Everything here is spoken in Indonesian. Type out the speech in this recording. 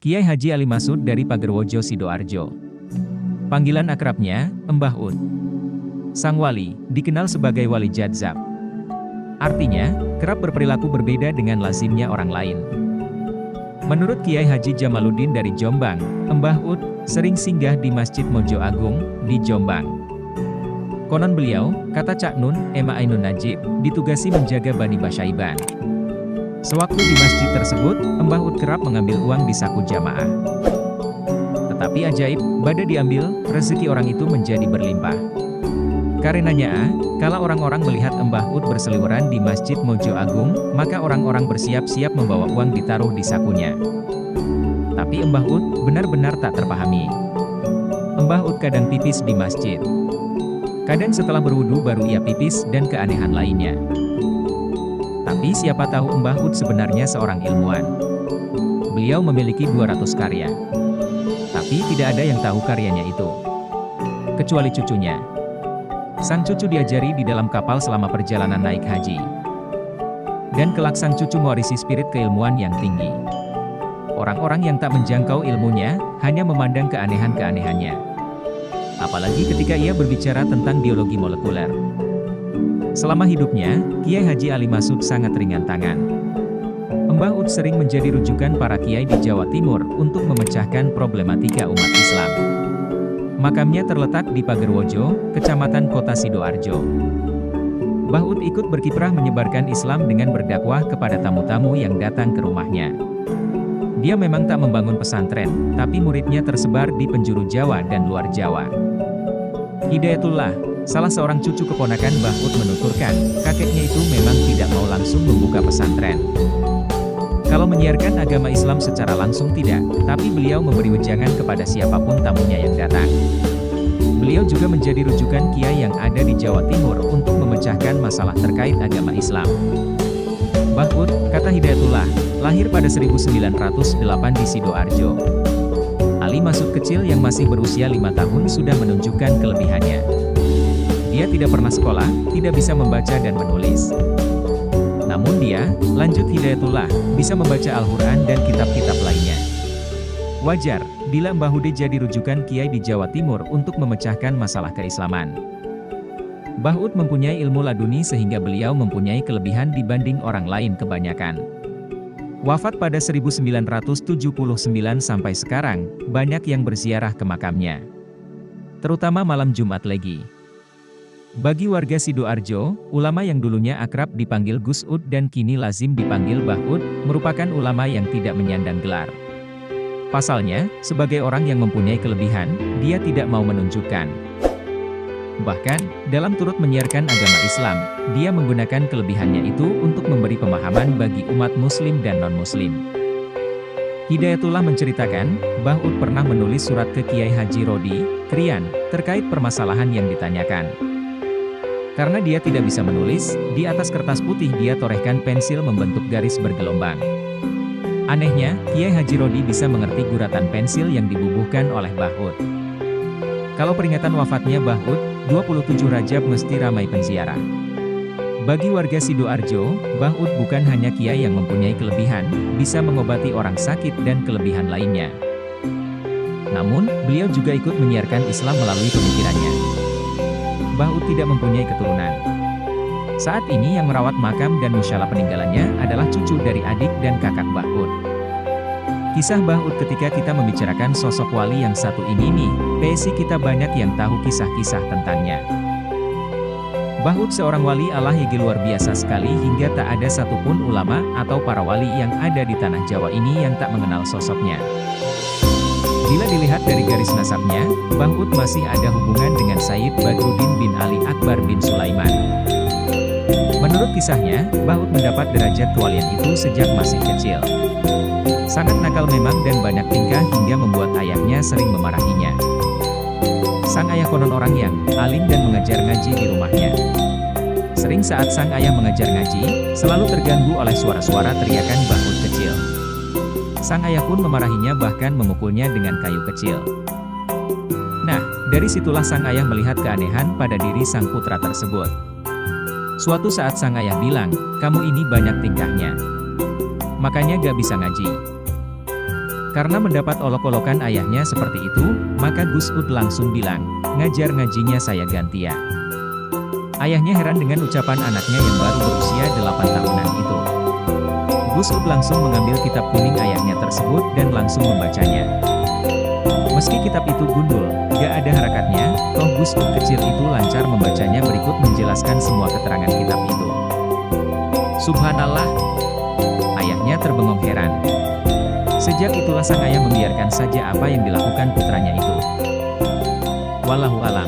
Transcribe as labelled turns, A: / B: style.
A: Kiai Haji Ali Masud dari Pagerwojo Sidoarjo. Panggilan akrabnya, Mbah Ud. Sang wali, dikenal sebagai wali jadzab. Artinya, kerap berperilaku berbeda dengan lazimnya orang lain. Menurut Kiai Haji Jamaluddin dari Jombang, Mbah Ud sering singgah di Masjid Mojo Agung, di Jombang. Konon beliau, kata Cak Nun, Ema Ainun Najib, ditugasi menjaga Bani Basyaiban. Sewaktu di masjid tersebut, Mbah Ud kerap mengambil uang di saku jamaah. Tetapi ajaib, pada diambil, rezeki orang itu menjadi berlimpah. Karenanya, kala orang-orang melihat Mbah Ud berseliweran di Masjid Mojo Agung, maka orang-orang bersiap-siap membawa uang ditaruh di sakunya. Tapi Mbah Ud benar-benar tak terpahami. Mbah Ud kadang pipis di masjid. Kadang setelah berwudu baru ia pipis dan keanehan lainnya. Tapi siapa tahu Mbah Ud sebenarnya seorang ilmuwan. Beliau memiliki 200 karya. Tapi tidak ada yang tahu karyanya itu. Kecuali cucunya. Sang cucu diajari di dalam kapal selama perjalanan naik haji. Dan kelak sang cucu mewarisi spirit keilmuan yang tinggi. Orang-orang yang tak menjangkau ilmunya, hanya memandang keanehan-keanehannya. Apalagi ketika ia berbicara tentang biologi molekuler. Selama hidupnya, Kiai Haji Ali Masud sangat ringan tangan. Mbah Ud sering menjadi rujukan para kiai di Jawa Timur untuk memecahkan problematika umat Islam. Makamnya terletak di Pagerwojo, Kecamatan Kota Sidoarjo. Mbah Ud ikut berkiprah menyebarkan Islam dengan berdakwah kepada tamu-tamu yang datang ke rumahnya. Dia memang tak membangun pesantren, tapi muridnya tersebar di penjuru Jawa dan luar Jawa. Hidayatullah, salah seorang cucu keponakan Mbah Ud menuturkan, kakeknya itu memang tidak mau langsung membuka pesantren. Kalau menyiarkan agama Islam secara langsung tidak, tapi beliau memberi wejangan kepada siapapun tamunya yang datang. Beliau juga menjadi rujukan kiai yang ada di Jawa Timur untuk memecahkan masalah terkait agama Islam. Mbah Ud, kata Hidayatullah, lahir pada 1908 di Sidoarjo. Ali Masud kecil yang masih berusia 5 tahun sudah menunjukkan kelebihannya. Dia tidak pernah sekolah, tidak bisa membaca dan menulis. Namun dia, lanjut Hidayatullah, bisa membaca Al-Quran dan kitab-kitab lainnya. Wajar, bila Mbah Ud jadi rujukan kiai di Jawa Timur untuk memecahkan masalah keislaman. Mbah Ud mempunyai ilmu laduni sehingga beliau mempunyai kelebihan dibanding orang lain kebanyakan. Wafat pada 1979 sampai sekarang, banyak yang berziarah ke makamnya. Terutama malam Jumat Legi. Bagi warga Sidoarjo, ulama yang dulunya akrab dipanggil Gus Ud dan kini lazim dipanggil Mbah Ud, merupakan ulama yang tidak menyandang gelar. Pasalnya, sebagai orang yang mempunyai kelebihan, dia tidak mau menunjukkan. Bahkan, dalam turut menyiarkan agama Islam, dia menggunakan kelebihannya itu untuk memberi pemahaman bagi umat muslim dan non-muslim. Hidayatullah menceritakan, Mbah Ud pernah menulis surat ke Kiai Haji Rodi, Krian, terkait permasalahan yang ditanyakan. Karena dia tidak bisa menulis, di atas kertas putih dia torehkan pensil membentuk garis bergelombang. Anehnya, Kiai Haji Rodi bisa mengerti guratan pensil yang dibubuhkan oleh Mbah Ud. Kalau peringatan wafatnya Mbah Ud, 27 Rajab mesti ramai penziarah. Bagi warga Sidoarjo, Mbah Ud bukan hanya kiai yang mempunyai kelebihan, bisa mengobati orang sakit dan kelebihan lainnya. Namun, beliau juga ikut menyiarkan Islam melalui pemikirannya. Mbah Ud tidak mempunyai keturunan. Saat ini yang merawat makam dan musyalah peninggalannya adalah cucu dari adik dan kakak Mbah Ud. Kisah Mbah Ud ketika kita membicarakan sosok wali yang satu ini nih, pasti kita banyak yang tahu kisah-kisah tentangnya. Mbah Ud seorang wali Allah yang luar biasa sekali hingga tak ada satupun ulama atau para wali yang ada di tanah Jawa ini yang tak mengenal sosoknya. Bila dilihat dari garis nasabnya, Mbah Ud masih ada hubungan dengan Sayyid Badruddin bin Ali Akbar bin Sulaiman. Menurut kisahnya, Mbah Ud mendapat derajat kewalian itu sejak masih kecil. Sangat nakal memang dan banyak tingkah hingga membuat ayahnya sering memarahinya. Sang ayah konon orang yang alim dan mengajar ngaji di rumahnya. Sering saat sang ayah mengajar ngaji, selalu terganggu oleh suara-suara teriakan Mbah Ud kecil. Sang ayah pun memarahinya bahkan memukulnya dengan kayu kecil. Nah, dari situlah sang ayah melihat keanehan pada diri sang putra tersebut. Suatu saat sang ayah bilang, "Kamu ini banyak tingkahnya. Makanya gak bisa ngaji." Karena mendapat olok-olokan ayahnya seperti itu, maka Gus Ud langsung bilang, ngajar ngajinya saya ganti ya. Ayahnya heran dengan ucapan anaknya yang baru berusia 8 tahunan itu. Gus Ud langsung mengambil kitab kuning ayahnya tersebut dan langsung membacanya. Meski kitab itu gundul, gak ada harakatnya, toh Gus Ud kecil itu lancar membacanya. Berikut menjelaskan semua keterangan kitab itu. Subhanallah, ayahnya terbengong heran. Sejak itulah sang ayah membiarkan saja apa yang dilakukan putranya itu. Wallahu alam.